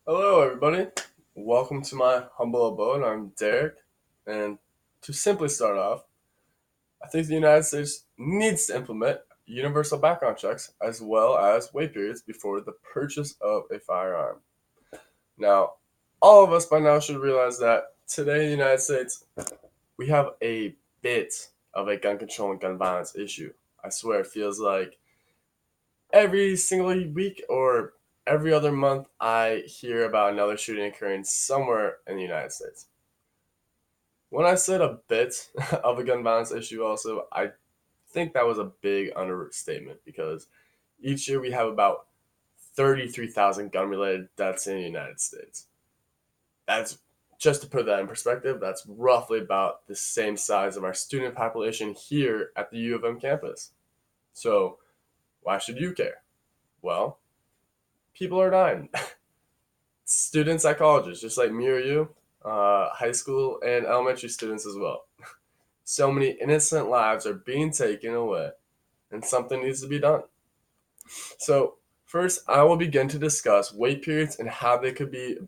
Hello, everybody. Welcome to my humble abode. I'm Derek, and to simply start off, I think the United States needs to implement universal background checks as well as wait periods before the purchase of a firearm. Now, all of us by now should realize that today in the United States, we have a bit of a gun control and gun violence issue. I swear it feels like every single week or every other month, I hear about another shooting occurring somewhere in the United States. When I said a bit of a gun violence issue, also, I think that was a big understatement because each year we have about 33,000 gun related deaths in the United States. That's just to put that in perspective, that's roughly about the same size of our student population here at the U of M campus. So, why should you care? Well, people are dying. Student psychologists, just like me or you, high school and elementary students as well. So many innocent lives are being taken away, and something needs to be done. So, first, I will begin to discuss wait periods and how they could be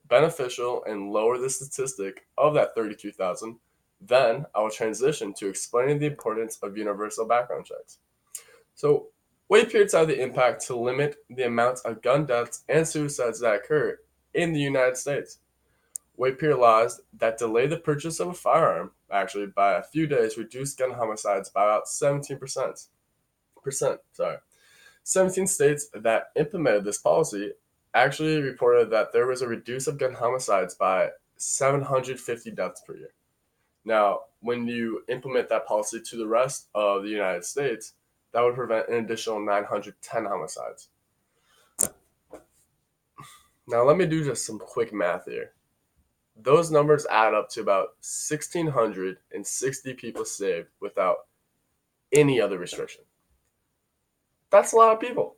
beneficial and lower the statistic of that 32,000. Then, I will transition to explaining the importance of universal background checks. So, wait periods have the impact to limit the amount of gun deaths and suicides that occur in the United States. Wait period laws that delay the purchase of a firearm, actually by a few days, reduce gun homicides by about 17%. Sorry. 17 states that implemented this policy actually reported that there was a reduce of gun homicides by 750 deaths per year. Now, when you implement that policy to the rest of the United States, that would prevent an additional 910 homicides. Now, let me do just some quick math here. Those numbers add up to about 1,660 people saved without any other restriction. That's a lot of people.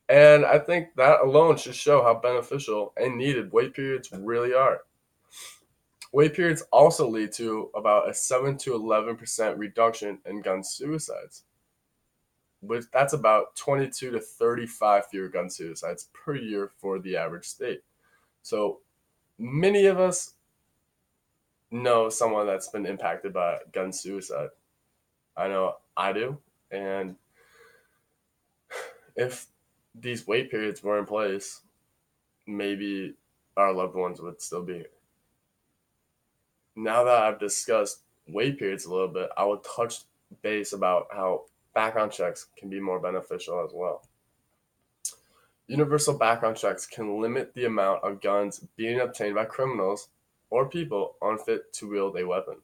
And I think that alone should show how beneficial and needed wait periods really are. Wait periods also lead to about a 7 to 11% reduction in gun suicides, which that's about 22 to 35 fewer gun suicides per year for the average state. So many of us know someone that's been impacted by gun suicide. I know I do. And if these wait periods were in place, maybe our loved ones would still be here. Now that I've discussed wait periods a little bit, I will touch base about how background checks can be more beneficial as well. Universal background checks can limit the amount of guns being obtained by criminals or people unfit to wield a weapon.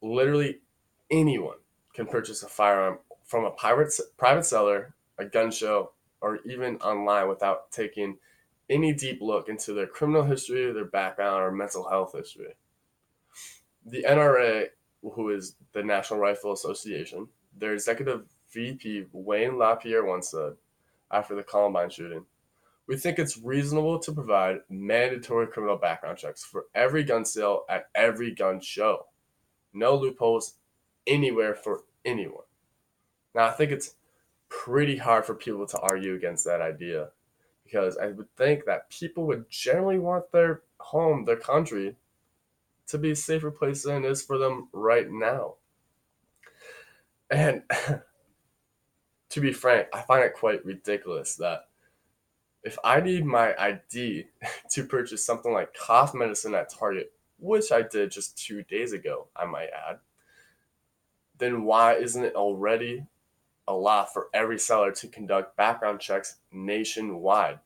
Literally anyone can purchase a firearm from a private seller, a gun show, or even online without taking any deep look into their criminal history, their background, or mental health history. The NRA, who is the National Rifle Association, their executive VP Wayne LaPierre once said after the Columbine shooting, "We think it's reasonable to provide mandatory criminal background checks for every gun sale at every gun show. No loopholes anywhere for anyone." Now, I think it's pretty hard for people to argue against that idea because I would think that people would generally want their home, their country, to be a safer place than it is for them right now. And to be frank, I find it quite ridiculous that if I need my ID to purchase something like cough medicine at Target, which I did just 2 days ago, I might add, then why isn't it already a law for every seller to conduct background checks nationwide?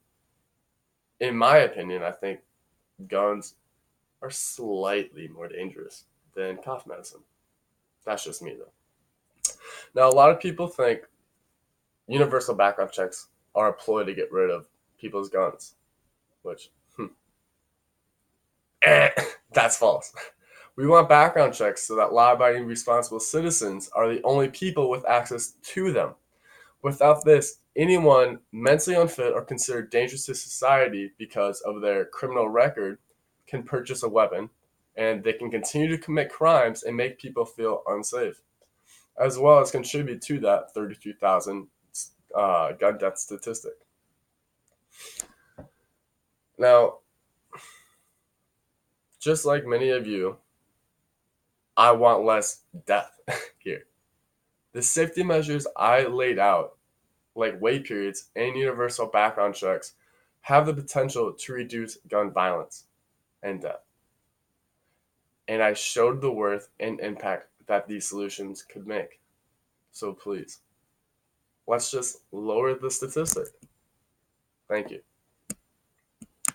In my opinion, I think guns are slightly more dangerous than cough medicine. That's just me, though. Now, a lot of people think universal background checks are a ploy to get rid of people's guns, which, that's false. We want background checks so that law abiding, responsible citizens are the only people with access to them. Without this, anyone mentally unfit or considered dangerous to society because of their criminal record can purchase a weapon and they can continue to commit crimes and make people feel unsafe, as well as contribute to that 32,000 gun death statistic. Now, just like many of you, I want less death here. The safety measures I laid out, like wait periods and universal background checks, have the potential to reduce gun violence and death. And I showed the worth and impact that these solutions could make. So please, let's just lower the statistic. Thank you.